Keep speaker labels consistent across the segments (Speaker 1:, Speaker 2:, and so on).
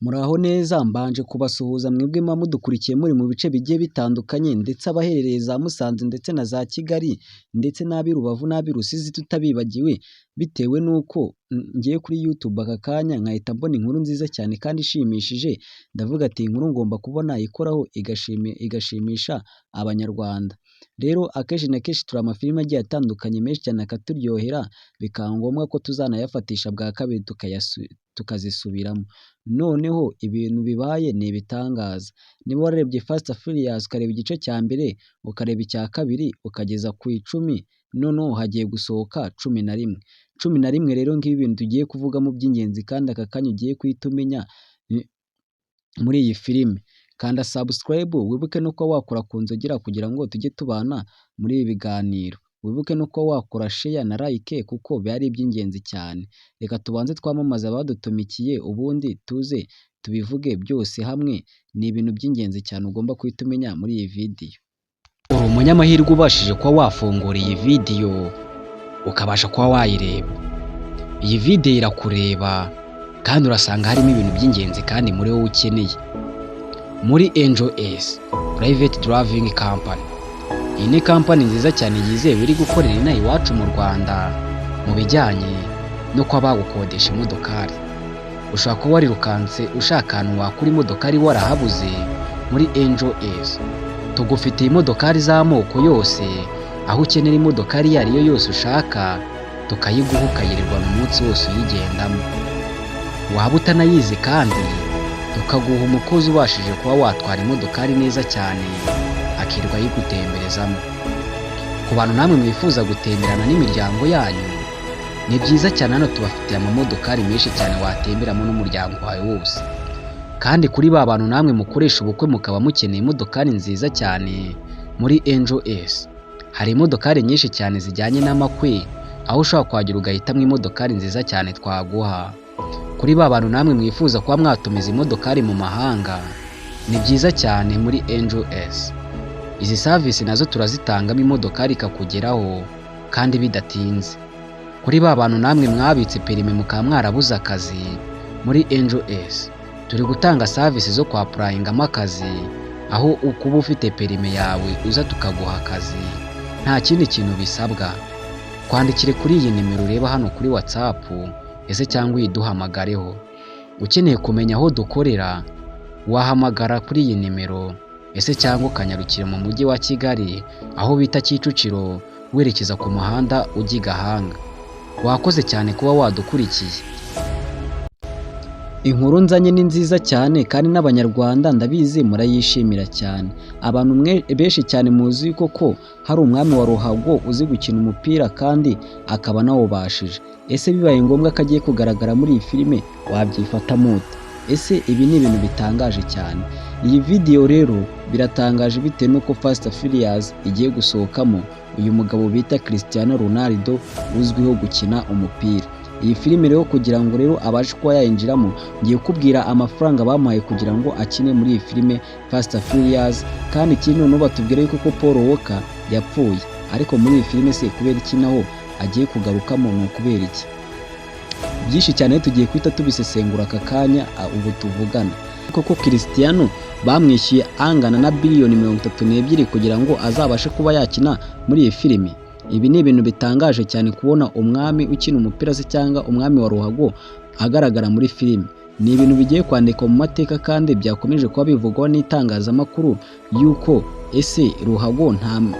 Speaker 1: Muraho neza mbanje kubasuhuza mwebwe muba mudukurikiye muri mu bice bigiye bitandukanye ndetse abaherereye za Musanze ndetse na za Kigali ndetse n'ab'i Rubavu n'ab'i Rusizi tutabibagiwe, bitewe n'uko ngiye kuri YouTube aka kanya nkahita mbona inkuru nziza cyane kandi ishimishije, ndavuga ati iyi nkuru ngomba kuba nayikoraho igashimisha Abanyarwanda. Rero akenshi na kenshi tureba amafilime agiye atandukanye menshi cyane akaturyohera, bikaba ngombwa ko tuzanayafatisha bwa kabiri tukazisubiramo. Noneho ibintu bibaye ni ibitangaza. Niba wararebye Fast and Furious ukareba igice cya mbere, ukareba icya kabiri ukageza ku 10, noneho hagiye gusohoka 11. 11 rero ngibi ibintu tugiye kuvugamo by'ingenzi kandi aka kanya ugiye guhita umenya muri iyi filime. Kanda subscribe wibuke no kuba wakora ku nzogera kugira ngo tujye tubana muri ibi biganiro. Wibuke no kuba wakora share na like kuko biba ari iby'ingenzi cyane. Reka tubanze twamamaze abadutumikiye ubundi tuze tubivuge byose hamwe. Ni ibintu by'ingenzi cyane ugomba guhita umenya muri iyi video. Uri umunyamahirwe ubashije kuba wafungura iyi video ukabasha kuba wayireba. Iyi video irakureba kandi urasanga harimo ibintu by'ingenzi kandi muri wowe ukeneye. Muri Angel S Private Driving Company. Iyi ni kampani nziza cyane yizewe iri gukorera inaha iwacu mu Rwanda mu bijyanye no kuba bagukodesha imodokari. Ushobora kuba warirukanse ushaka ahantu wakura imodokari warahabuze. Muri Angel S tugufitiye imodokari z'amoko yose, aho ukenera imodokari iyo ari yo yose ushaka tukayiguha ukayirirwa mu munsi wose uyigendamo. Waba utanayizi kandi tukaguha umukozi ubashije kuba watwara imodokari neza cyane akirirwa yigutemberezamo. Ku bantu namwe mwifuza gutemberana n'imiryango yanyu, ni byiza cyane, hano tubafitiye amamodokari menshi cyane watemberamo n'umuryango wawe wose. Kandi kuri ba bantu namwe mukoresha ubukwe mukaba mukeneye imodokari nziza cyane, muri Angel S hari imodokari nyinshi cyane zijyanye n'amakwe, aho ushobora kuhagera ugahitamo imodokari nziza cyane twaguha. Kuri ba bantu namwe mwifuza kuba mwatumiza imodokari mu mahanga, ni byiza cyane muri Angel S. Izi service nazo turazitangamo imodokari ikakugeraho kandi bidatinze. Kuri ba bantu namwe mwabitse perime mukaba mwarabuze akazi, muri Angel S turi gutanga service zo kwa applyingamo akazi, aho ukuba ufite perime yawe uza tukaguha akazi nta kindi kintu bisabwa. Kwandikire kuri iyi nimero ureba hano kuri WhatsApp ese cyangwa uyiduhamagareho. Ukeneye kumenya aho dukorera wahamagara kuri iyi nimero ese cyangwa ukanyarukira mu mujyi wa Kigali aho bita Kicukiro werekeza ku muhanda ujya i Gahanga. Wakoze cyane kuba wadukurikiye. Inkuru nzanye ni nziza cyane kandi n'Abanyarwanda ndabizi murayishimira cyane. Abantu benshi cyane muzi ko hari umwami wa ruhago uzi gukina umupira kandi akaba nawubashije. Ese bibaye ngombwa ko agiye kugaragara muri iyi filime wabyifata mute? Ese ibi ni ibintu bitangaje cyane. Iyi video rero biratangaje bitewe nuko Fast and Furious igiye gusohokamo uyu mugabo bita Cristiano Ronaldo uzwiho gukina umupira. Iyi filime rero kugira ngo rero abashe kuba yayinjiramo, ngiye kubwira amafaranga bamuhaye kugira ngo akine muri iyi filime Fast and Furious. Kandi ikindi noneho batubwira yuko Paul Walker yapfuye, ariko muri iyi filime se kubera iki naho agiye kugarukamo ni ukubera iki? Byinshi cyane tugiye kwita tubisesengura aka kanya ubu tuvugana. Koko Cristiano bamwishyuye angana na biliyoni 32 kugira ngo azabashe kuba yakina muri iyi filime. Ibi ni ibintu bitangaje cyane kubona umwami ukina umupira se cyangwa umwami wa ruhago agaragara muri filime. Ni ibintu bigiye kwandikwa mu mateka kandi byakomeje kuba bivugwa n'itangazamakuru yuko ese ruhago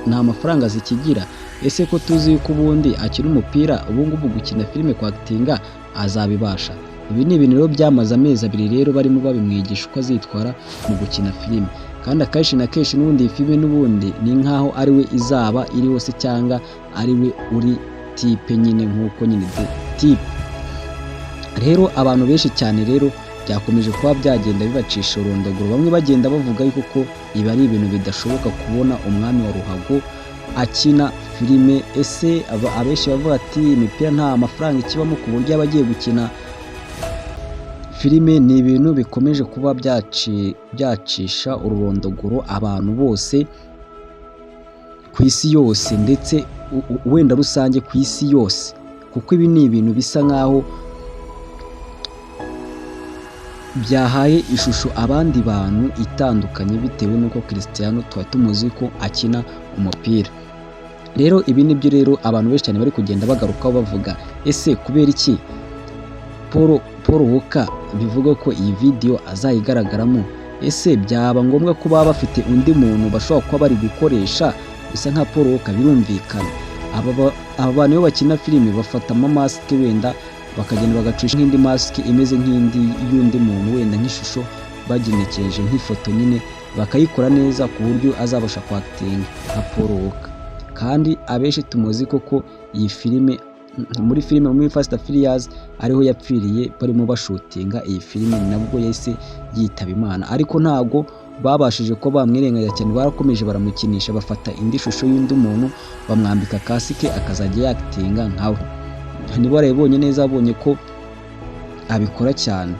Speaker 1: nta mafaranga zikigira. Ese ko tuzi yuko ubundi akina umupira, ubu ngubu gukina filime kwa actinga azabibasha? Ibi ni ibintu rero byamaze amezi 2 rero barimo babimwigisha uko azitwara mu gukina filime. Kandi akenshi na kenshi n'ubundi iyi filime n'ubundi ni nkaho ari we izaba iri hose cyangwa ari we uri type nyine nk'uko nyine type. Rero abantu benshi cyane rero byakomeje kuba byagenda bibacisha urondogoro, bamwe bagenda bavuga yuko ko ibi ari ibintu bidashoboka kubona umwami wa ruhago akina filime. Ese abenshi bavuga ati imipira nta mafaranga ikibamo ku buryo abagiye gukina filime. Ni ibintu bikomeje kuba byacisha ururondogoro abantu bose ku isi yose ndetse wenda rusange ku isi yose, kuko ibi ni ibintu bisa nkaho byahaye ishusho abandi bantu itandukanye bitewe n'uko Cristiano tuba tumuzi ko akina umupira. Rero ibi nibyo rero abantu benshi cyane bari kugenda bagarukaho bavuga ese kubera iki Paul Walker bivuga ko iyi video azayigaragaramo, ese byaba ngombwa ko baba bafite undi muntu bashobora kuba bari gukoresha bisa nka Paul Walker? Birumvikana aba bantu iyo bakina filime bafata amamasike wenda bakagenda bagacisha nk'indi masike imeze nk'indi y'undi muntu wenda nk'ishusho bagenekereje nk'ifoto nyine bakayikora neza ku buryo azabasha kwakitinga nka Paul Walker. Kandi abenshi tumuzi koko iyi filime muri Fast and Furious ariho yapfiriye barimo bashutinga iyi filime, nabwo yahise yitaba Imana, ariko ntago babashije ko bamwirengagiza cyane, barakomeje baramukinisha bafata indi shusho y'undi muntu bamwambika kasike akazajya yakitinga nkawe. Niba warabibonye neza abonye ko abikora cyane.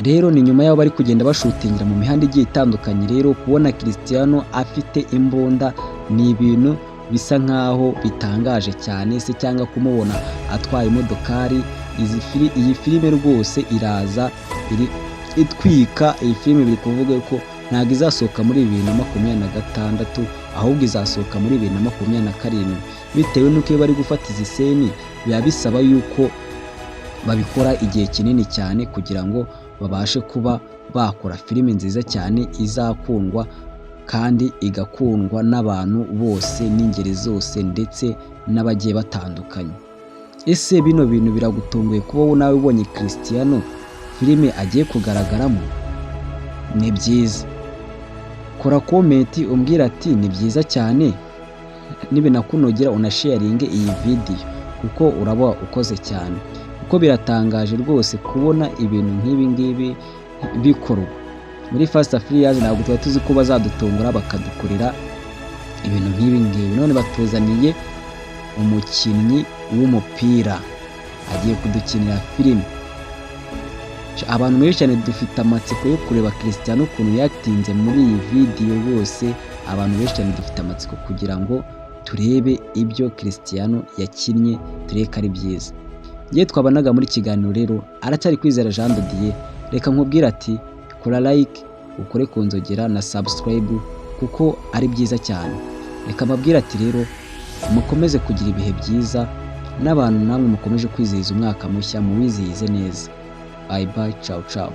Speaker 1: Rero ni nyuma y'aho bari kugenda bashutingira mu mihanda igiye itandukanye, rero kubona Cristiano afite imbunda ni ibintu bisa nkaho bitangaje cyane se, cyangwa kumubona atwaye imodokari. Iyi filime rwose iraza itwika. Iyi filime biri kuvuga ko ntabwo izasohoka muri 2026 ahubwo izasohoka muri 2027, bitewe n'uko iyo bari gufata izi seni biba bisaba yuko babikora igihe kinini cyane kugira ngo babashe kuba bakora filime nziza cyane izakundwa kandi igakundwa n'abantu bose n'ingeri zose ndetse n'abagiye batandukanye. Ese bino bintu biragutunguye kuba nawe ubonye Cristiano filime agiye kugaragaramo? Ni byiza, kora comment umbwira ati ni byiza cyane, nibinakunogera unasharinge iyi video kuko uraba ukoze cyane, kuko biratangaje rwose kubona ibintu nk'ibi ngibi bikorwa muri Fast and Furious. Ntabwo tuba tuzi ko bazadutungura bakadukorera ibintu nk'ibi ngibi. None batuzaniye umukinnyi w'umupira agiye kudukinira filime. Abantu benshi cyane dufite amatsiko yo kureba Cristiano ukuntu yakitinze muri iyi video rwose. Abantu benshi cyane dufite amatsiko kugira ngo turebe ibyo Cristiano yakinnye, tureke ari byiza. Ngiye twabanaga muri kiganiro rero aracyari Kwizera Jean de Dieu. Reka nkubwira ati kora like, ukore kunzogera na subscribe kuko ari byiza cyane. Reka mbabwira ati rero mukomeze kugira ibihe byiza, n'abantu namwe mukomeje kwizihiza umwaka mushya muwizihize neza. Bye bye, ciao ciao.